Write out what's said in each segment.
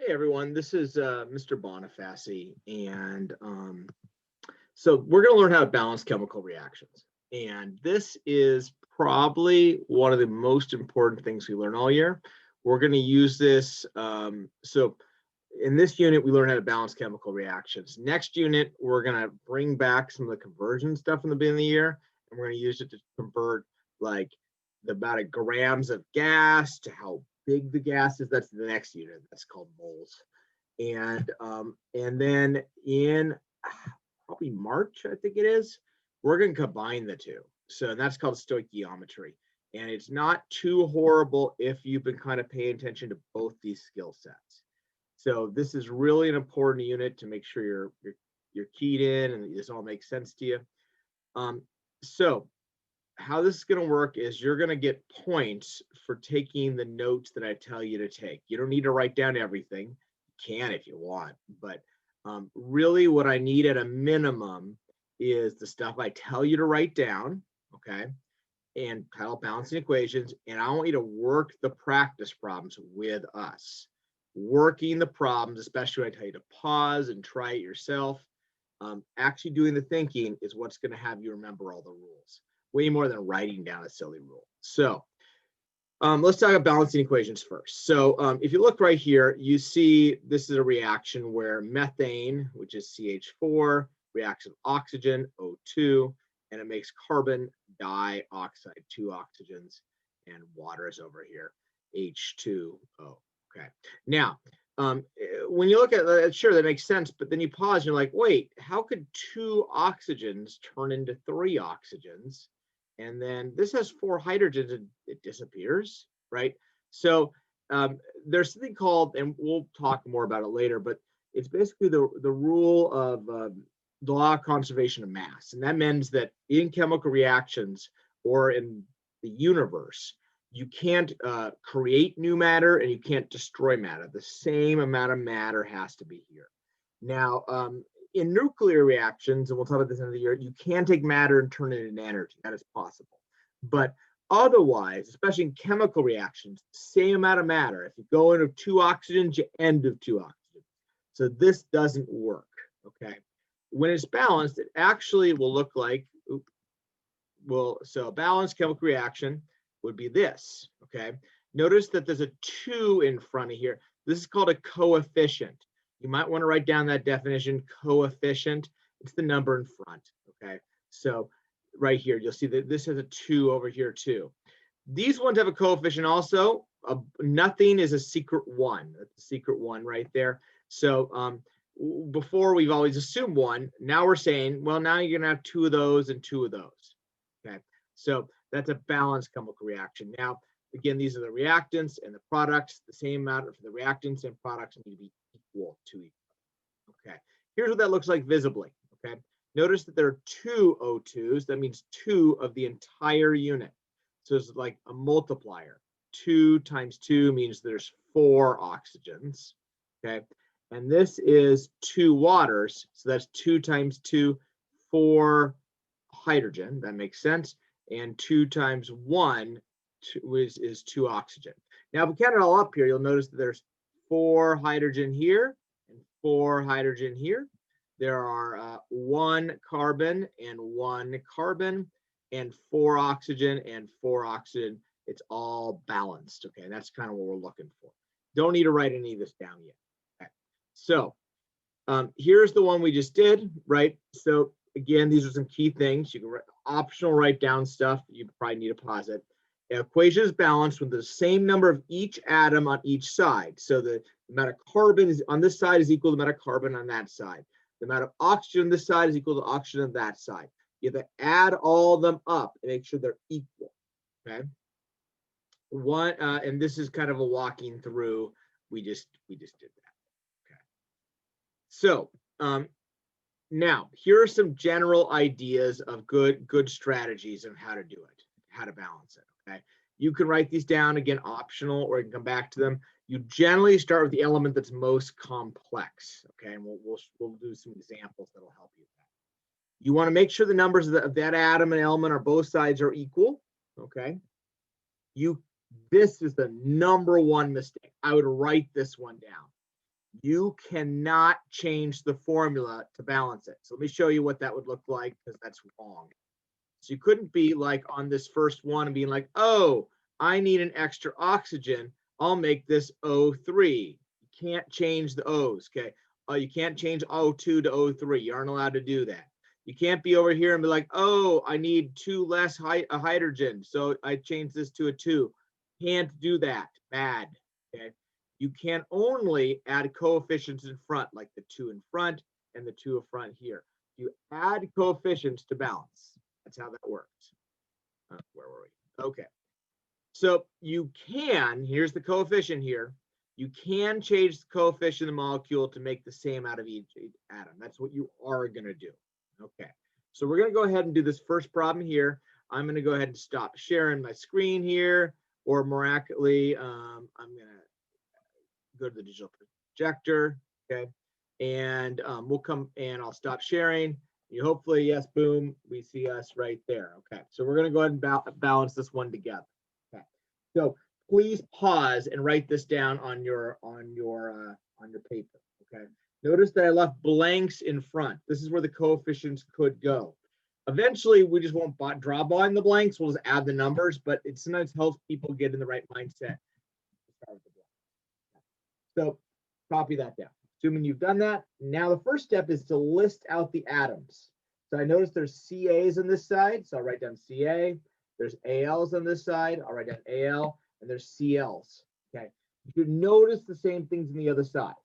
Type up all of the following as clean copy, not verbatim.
Hey everyone, this is Mr. Bonifaci, and so we're going to learn how to balance chemical reactions. And this is probably one of the most important things we learn all year. We're going to use this. So in this unit, we learn how to balance chemical reactions. Next unit, we're going to bring back some of the conversion stuff in the beginning of the year, and we're going to use it to convert like the amount of grams of gas to how big the gas is. That's the next unit. That's called moles. And then in probably March, I think it is, we're going to combine the two. So that's called stoichiometry. And it's not too horrible if you've been kind of paying attention to both these skill sets. So this is really an important unit to make sure you're keyed in and this all makes sense to you. So how this is going to work is you're going to get points for taking the notes that I tell you to take. You don't need to write down everything. You can if you want, but really what I need at a minimum is the stuff I tell you to write down, okay, and title balancing equations, and I want you to work the practice problems with us. Working the problems, especially when I tell you to pause and try it yourself, actually doing the thinking is what's going to have you remember all the rules, way more than writing down a silly rule. So let's talk about balancing equations first. So if you look right here, you see this is a reaction where methane, which is CH4, reacts with oxygen, O2, and it makes carbon dioxide, 2 oxygens, and water is over here, H2O. Okay. Now, when you look at that, sure, that makes sense, but then you pause and you're like, wait, how could 2 oxygens turn into 3 oxygens? And then this has 4 hydrogens and it disappears, right? So there's something called, and we'll talk more about it later, but it's basically the rule of the law of conservation of mass. And that means that in chemical reactions or in the universe, you can't create new matter and you can't destroy matter. The same amount of matter has to be here. Now, in nuclear reactions, and we'll talk about this in the year, you can take matter and turn it into energy. That is possible. But otherwise, especially in chemical reactions, same amount of matter. If you go into 2 oxygens, you end of 2 oxygens. So this doesn't work, okay? When it's balanced, it actually will look like, so a balanced chemical reaction would be this, okay? Notice that there's a 2 in front of here. This is called a coefficient. You might want to write down that definition, coefficient. It's the number in front, okay? So right here, you'll see that this has a 2 over here too. These ones have a coefficient also. Nothing is a secret 1. That's a secret 1 right there. So before we've always assumed 1. Now we're saying, well, now you're going to have 2 of those and 2 of those, okay? So that's a balanced chemical reaction. Now, again, these are the reactants and the products. The same amount for the reactants and products need to be equal to each other. Okay, here's what that looks like visibly. Okay, notice that there are 2 O2s. That means 2 of the entire unit. So it's like a multiplier. 2 times 2 means there's 4 oxygens. Okay, and this is 2 waters. So that's 2 times 2, 4 hydrogen. That makes sense. And 2 times 1 is 2 oxygen. Now, if we count it all up here, you'll notice that there's 4 hydrogen here and 4 hydrogen here. There are 1 carbon and 1 carbon and 4 oxygen and 4 oxygen. It's all balanced. Okay, and that's kind of what we're looking for. Don't need to write any of this down yet. Okay, so here's the one we just did, right? So again, these are some key things. You can optional write down stuff. You probably need to pause it. The equation is balanced with the same number of each atom on each side. So the amount of carbon is on this side is equal to the amount of carbon on that side. The amount of oxygen on this side is equal to oxygen on that side. You have to add all of them up and make sure they're equal. Okay. And this is kind of a walking through. We just did that. Okay. So now here are some general ideas of good strategies of how to do it, how to balance it. Okay, you can write these down, again, optional, or you can come back to them. You generally start with the element that's most complex. Okay, and we'll do some examples that'll help you with that. You want to make sure the numbers of that atom and element on both sides are equal. Okay, this is the number 1 mistake. I would write this one down. You cannot change the formula to balance it. So let me show you what that would look like, because that's wrong. So you couldn't be like on this first one and being like, oh, I need an extra oxygen. I'll make this O3. You can't change the O's, okay? You can't change O2 to O3. You aren't allowed to do that. You can't be over here and be like, oh, I need 2 less hydrogen, so I change this to a 2. Can't do that. Bad, okay? You can only add coefficients in front, like the 2 in front and the 2 in front here. You add coefficients to balance. That's how that works. Where were we? Okay. So you can, here's the coefficient here. You can change the coefficient of the molecule to make the same out of each atom. That's what you are going to do. Okay. So we're going to go ahead and do this first problem here. I'm going to go ahead and stop sharing my screen here, or miraculously, I'm going to go to the digital projector. Okay. And we'll come and I'll stop sharing. You hopefully, yes, boom, we see us right there. Okay, so we're going to go ahead and balance this one together. Okay, so please pause and write this down on your paper. Okay, notice that I left blanks in front. This is where the coefficients could go. Eventually, we just won't draw behind the blanks. We'll just add the numbers, but it sometimes helps people get in the right mindset. So copy that down. Assuming you've done that, now the first step is to list out the atoms. So I notice there's CAs on this side, so I'll write down CA. There's ALs on this side, I'll write down AL, and there's CLs, okay? You should notice the same things on the other side.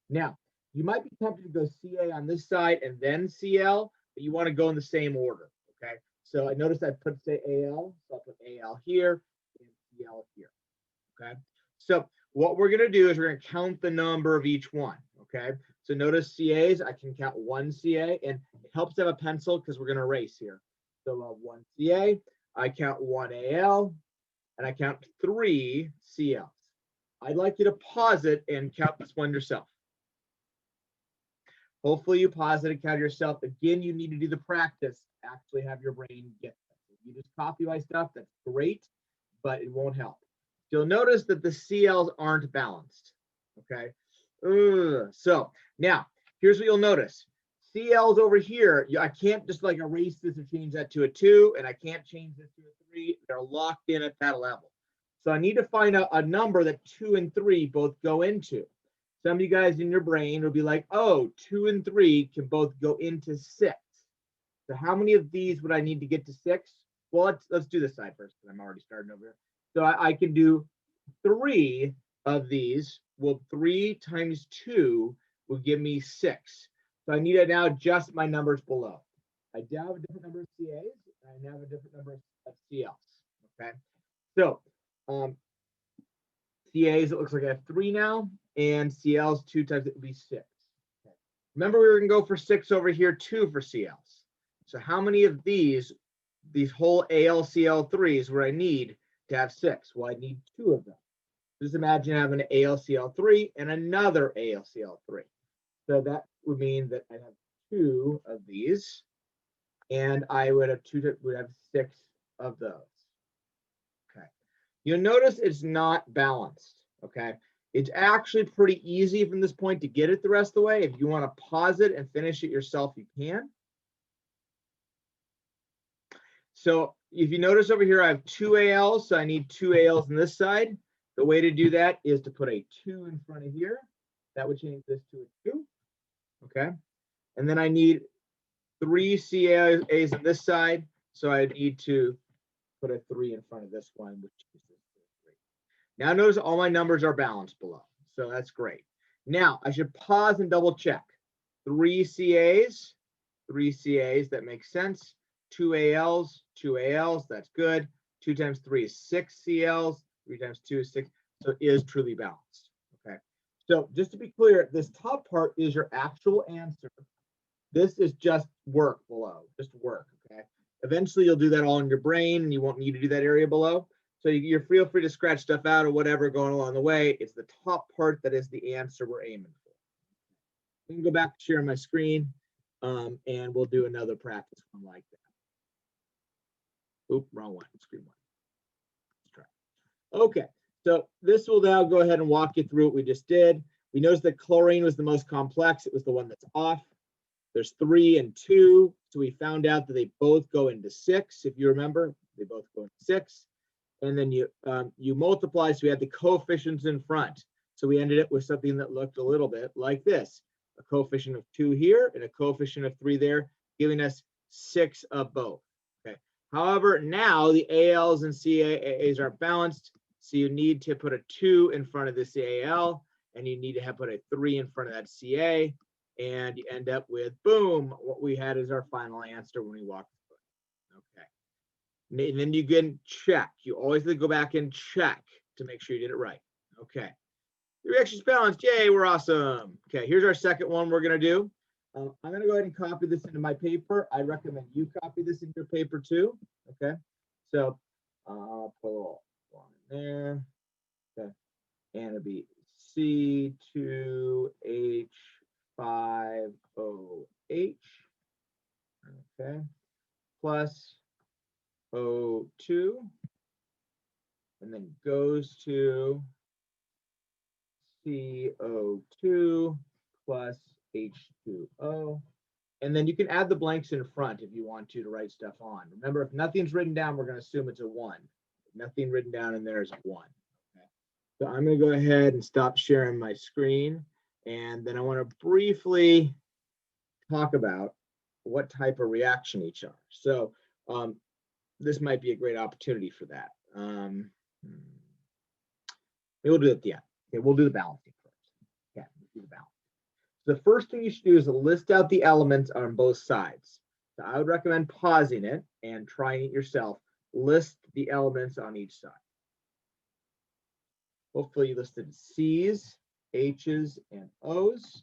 Now, you might be tempted to go CA on this side and then CL, but you want to go in the same order, okay? So I noticed I put, say, AL, so I'll put AL here and CL here, okay? So what we're going to do is we're going to count the number of each one. Okay, so notice CAs, I can count 1 CA, and it helps to have a pencil because we're going to erase here. So 1 CA, I count 1 AL, and I count 3 CLs. I'd like you to pause it and count this one yourself. Hopefully you pause it and count yourself. Again, you need to do the practice, actually have your brain get that. If you just copy my stuff, that's great, but it won't help. You'll notice that the CLs aren't balanced, okay? So now here's what you'll notice. CL's over here. I can't just like erase this or change that to a 2, and I can't change this to a 3. They're locked in at that level. So I need to find a number that 2 and 3 both go into. Some of you guys in your brain will be like, oh, 2 and 3 can both go into 6. So how many of these would I need to get to 6? Well, let's do this side first, because I'm already starting over here. So I can do 3 of these. Well, 3 times 2 will give me 6. So I need to now adjust my numbers below. I now have a different number of CAs. And I now have a different number of CLs. Okay. So CAs, it looks like I have 3 now, and CLs 2 times it would be 6. Okay. Remember, we were going to go for 6 over here, 2 for CLs. So how many of these whole ALCL3s where I need to have 6? Well, I need 2 of them. Just imagine having an ALCL3 and another ALCL3. So that would mean that I have 2 of these, and I would have 6 of those. Okay. You'll notice it's not balanced. Okay. It's actually pretty easy from this point to get it the rest of the way. If you want to pause it and finish it yourself, you can. So if you notice over here, I have 2 ALs, so I need 2 ALs on this side. The way to do that is to put a 2 in front of here. That would change this to a 2. Okay. And then I need 3 CAs on this side. So I need to put a 3 in front of this one, which is 3. Now notice all my numbers are balanced below. So that's great. Now I should pause and double check. 3 CAs, that makes sense. 2 ALs, 2 ALs, that's good. 2 times 3 is 6 CLs. 3 times 2 is 6, so it is truly balanced. Okay, so just to be clear, this top part is your actual answer. This is just work below, just work. Okay, eventually you'll do that all in your brain, and you won't need to do that area below. So you're feel free to scratch stuff out or whatever going along the way. It's the top part that is the answer we're aiming for. We can go back to sharing my screen, and we'll do another practice one like that. Oop, wrong one, screen 1. Let's try. Okay, so this will now go ahead and walk you through what we just did. We noticed that chlorine was the most complex. It was the one that's off. There's 3 and 2. So we found out that they both go into 6. If you remember, they both go into 6. And then you multiply, so we had the coefficients in front. So we ended up with something that looked a little bit like this. A coefficient of 2 here and a coefficient of 3 there, giving us 6 of both. Okay. However, now the ALs and CAAs are balanced. So you need to put a 2 in front of the CAL, and you need to put a 3 in front of that CA. And you end up with, boom, what we had is our final answer when we walk through it. Okay. And then you can check. You always have to go back and check to make sure you did it right. Okay. The reaction's balanced. Yay, we're awesome. Okay, here's our second one we're going to do. I'm going to go ahead and copy this into my paper. I recommend you copy this in your paper too. Okay, so I'll put a little one in there. Okay, and it'll be C2H5OH. Okay, plus O2, and then goes to CO2 plus H2O. And then you can add the blanks in front if you want to write stuff on. Remember, if nothing's written down, we're going to assume it's a 1. If nothing written down in there is a 1. Okay. So I'm going to go ahead and stop sharing my screen. And then I want to briefly talk about what type of reaction each are. So this might be a great opportunity for that. Maybe we'll do it at the end. Okay, we'll do the balancing first. Okay, let's do the balance. The first thing you should do is list out the elements on both sides. So I would recommend pausing it and trying it yourself. List the elements on each side. Hopefully you listed C's, H's, and O's.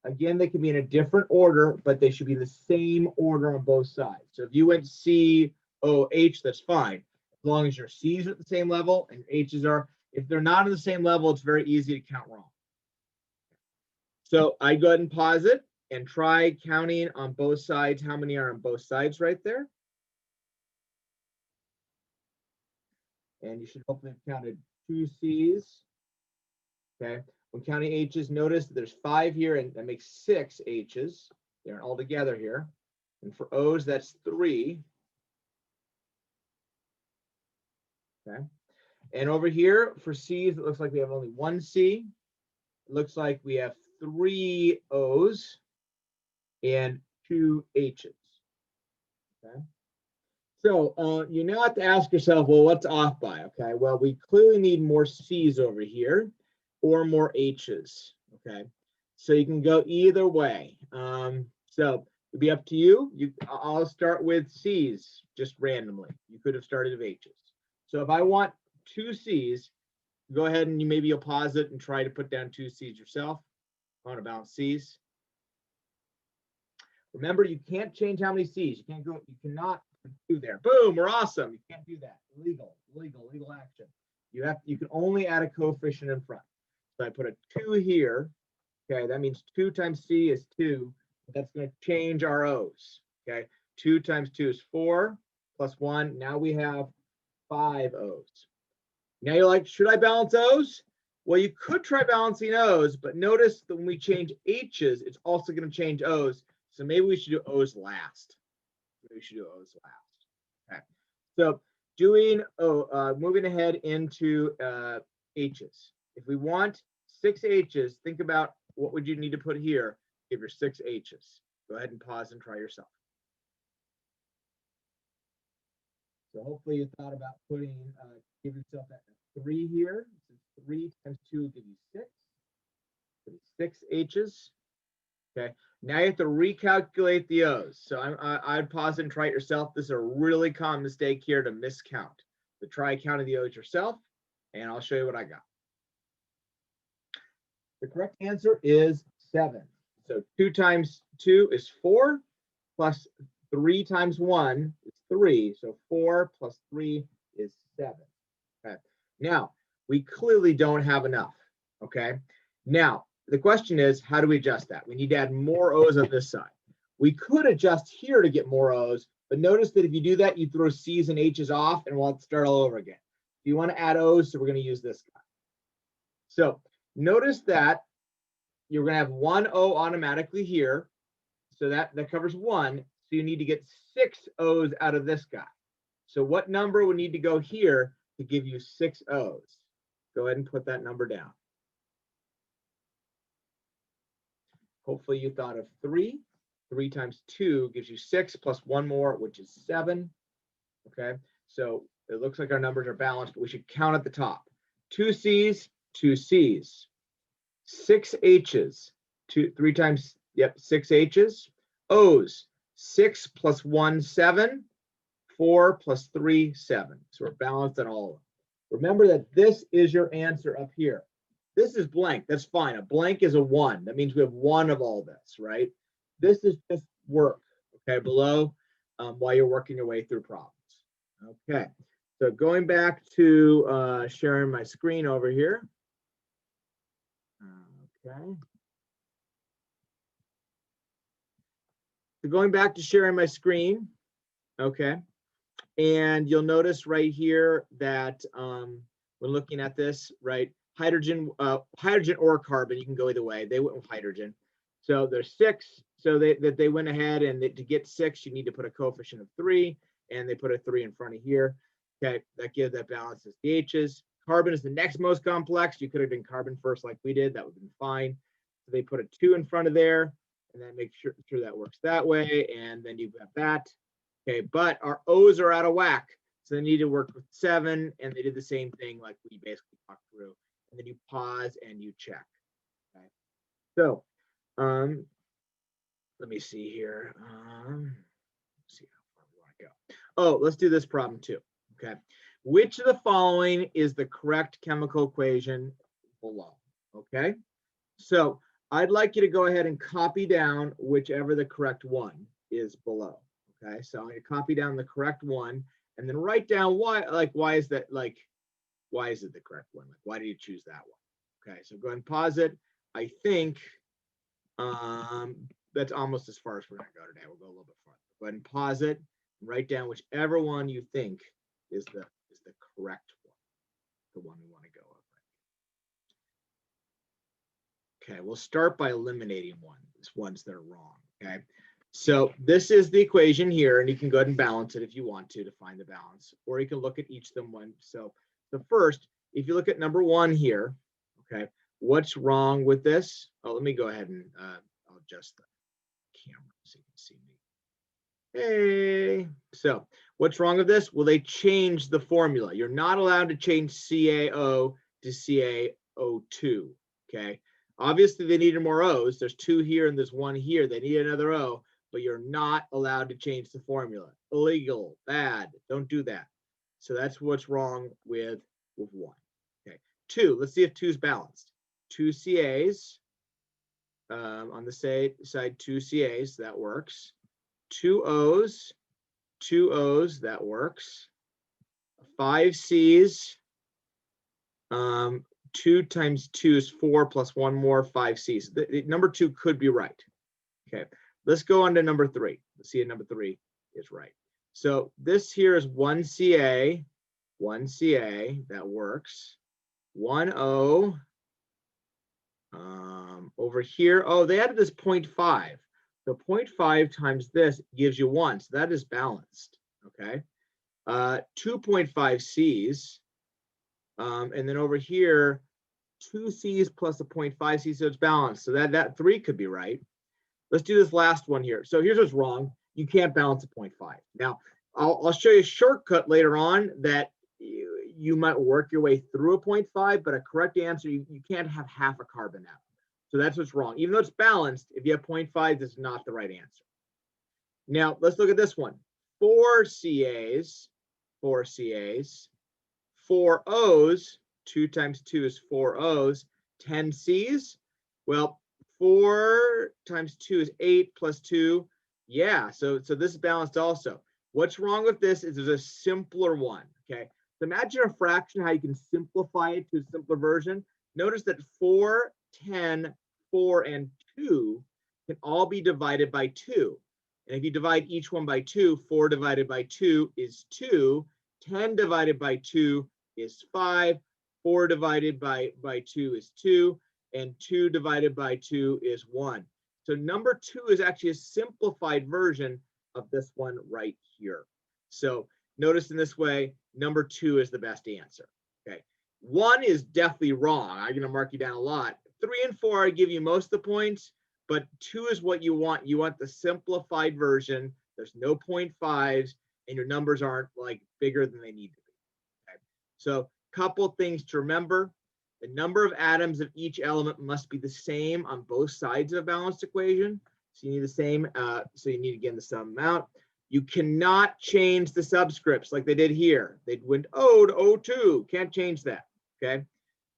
Again, they can be in a different order, but they should be the same order on both sides. So if you went C, O, H, that's fine. As long as your C's are at the same level and H's are. If they're not on the same level, it's very easy to count wrong. So I go ahead and pause it and try counting on both sides. How many are on both sides right there? And you should hopefully have counted 2 C's. Okay. When counting H's, notice that there's 5 here, and that makes 6 H's. They're all together here. And for O's, that's 3. Okay. And over here for C's, it looks like we have only 1 C. It looks like we have 3 O's and 2 H's. Okay. So you now have to ask yourself, well, what's off by? Okay. Well, we clearly need more C's over here or more H's. Okay. So you can go either way. So it'll be up to you. I'll start with C's just randomly. You could have started with H's. So if I want 2 C's, go ahead and you'll pause it and try to put down 2 C's yourself. I want to balance C's. Remember, you can't change how many C's. You cannot do there. Boom, we're awesome. You can't do that. Legal action. You can only add a coefficient in front. So I put a 2 here. Okay, that means 2 times C is 2. That's going to change our O's. Okay, 2 times 2 is 4 plus 1. Now we have 5 O's. Now you're like, should I balance O's? Well, you could try balancing O's, but notice that when we change H's, it's also going to change O's. So maybe we should do O's last. Okay. So moving ahead into H's. If we want 6 H's, think about what would you need to put here. Give your 6 H's. Go ahead and pause and try yourself. So hopefully you thought about give yourself that 3 here. So 3 times 2 will give you 6. 6 H's. Okay. Now you have to recalculate the O's. So I'd pause and try it yourself. This is a really common mistake here to miscount. So try counting the O's yourself, and I'll show you what I got. The correct answer is 7. So 2 times 2 is 4, plus 3 times 1 is 3. So 4 plus 3 is 7. Okay. Now, we clearly don't have enough. Okay. Now, the question is, how do we adjust that? We need to add more O's on this side. We could adjust here to get more O's, but notice that if you do that, you throw C's and H's off and we'll have to start all over again. You want to add O's, so we're going to use this guy. So notice that you're going to have one O automatically here. So that covers one. So you need to get 6 O's out of this guy. So what number would need to go here to give you 6 O's? Go ahead and put that number down. Hopefully you thought of 3. 3 times 2 gives you 6 plus one more, which is 7. Okay, so it looks like our numbers are balanced, but we should count at the top. 2 C's, 2 C's. 6 H's, 3 times, yep, 6 H's. O's, 6 plus 1, 7. 4 plus 3, 7. So we're balanced on all of them. Remember that this is your answer up here. This is blank. That's fine. A blank is a 1. That means we have one of all this, right? This is just work, okay, below while you're working your way through problems. Okay, so going back to sharing my screen over here. Okay. So going back to sharing my screen, okay. And you'll notice right here that when looking at this, right, hydrogen or carbon, you can go either way. They went with hydrogen. So there's 6. So they went ahead and to get 6, you need to put a coefficient of 3, and they put a 3 in front of here. Okay, that balances the H's. Carbon is the next most complex. You could have done carbon first like we did. That would have been fine. So they put a 2 in front of there, and then make sure that works that way. And then you've got that. Okay, but our O's are out of whack. So they need to work with 7, and they did the same thing like we basically talked through. And then you pause and you check. Okay, so let me see here. Let's see how far we want to go. Oh, let's do this problem too. Okay, which of the following is the correct chemical equation below? Okay, so I'd like you to go ahead and copy down whichever the correct one is below. Okay, so I'm going to copy down the correct one and then write down why is it the correct one? Like, why did you choose that one? Okay, so go ahead and pause it. I think that's almost as far as we're going to go today. We'll go a little bit farther. Go ahead and pause it and write down whichever one you think is the correct one, the one we want to go with. Okay, we'll start by eliminating ones that are wrong. Okay. So this is the equation here, and you can go ahead and balance it if you want to find the balance, or you can look at each of them one. So the first, if you look at number 1 here, okay, what's wrong with this? Oh, let me go ahead and I'll adjust the camera so you can see me. Hey, so what's wrong with this? Well, they changed the formula. You're not allowed to change CaO to CaO2, okay? Obviously, they needed more O's. There's 2 here and there's 1 here. They need another O, but you're not allowed to change the formula. Illegal, bad, don't do that. So that's what's wrong with 1. Okay, 2, let's see if 2 is balanced. 2 CAs, on the side 2 CAs, that works. 2 O's, that works. 5 C's, 2 times 2 is 4 plus 1 more, 5 C's. Number 2 could be right. Okay, let's go on to number 3. Let's see if number 3 is right. So this here is 1 CA, that works. 1 O. Over here, oh, they added this 0.5. So 0.5 times this gives you 1. So that is balanced. Okay. 2.5 C's. And then over here, 2 C's plus a 0.5 C, so it's balanced. So that 3 could be right. Let's do this last one here. So here's what's wrong. You can't balance a 0.5. Now, I'll show you a shortcut later on that you might work your way through a 0.5, but a correct answer, you can't have half a carbon out. So that's what's wrong. Even though it's balanced, if you have 0.5, this is not the right answer. Now, let's look at this one. 4 CAs, 4 O's, 2 times 2 is 4 O's, 10 C's. Well, 4 times 2 is 8 plus 2. Yeah, so this is balanced also. What's wrong with this is there's a simpler one, okay? So imagine a fraction, how you can simplify it to a simpler version. Notice that 4, 10, 4, and 2 can all be divided by 2. And if you divide each one by 2, 4 divided by 2 is 2. 10 divided by 2 is 5. 4 divided by 2 is 2. and 2 divided by 2 is 1. So number 2 is actually a simplified version of this one right here. So notice in this way, number 2 is the best answer. Okay, 1 is definitely wrong. I'm going to mark you down a lot. 3 and 4, I give you most of the points, but 2 is what you want. You want the simplified version. There's no 0.5s, and your numbers aren't like bigger than they need to be. Okay, so couple things to remember. The number of atoms of each element must be the same on both sides of a balanced equation. So you need the same, so you need, again, the sum amount. You cannot change the subscripts like they did here. They went O to O2, can't change that, okay?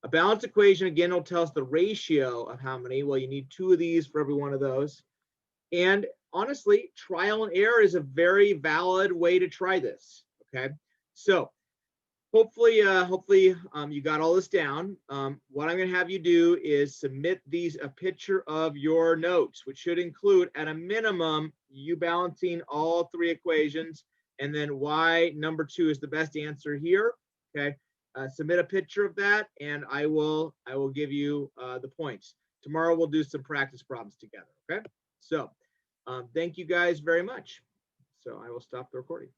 A balanced equation, again, will tell us the ratio of how many. Well, you need 2 of these for every one of those. And honestly, trial and error is a very valid way to try this, okay? So hopefully you got all this down. What I'm going to have you do is submit a picture of your notes, which should include at a minimum you balancing all 3 equations, and then why number 2 is the best answer here. Okay, submit a picture of that, and I will give you the points. Tomorrow we'll do some practice problems together. Okay, so thank you guys very much. So I will stop the recording.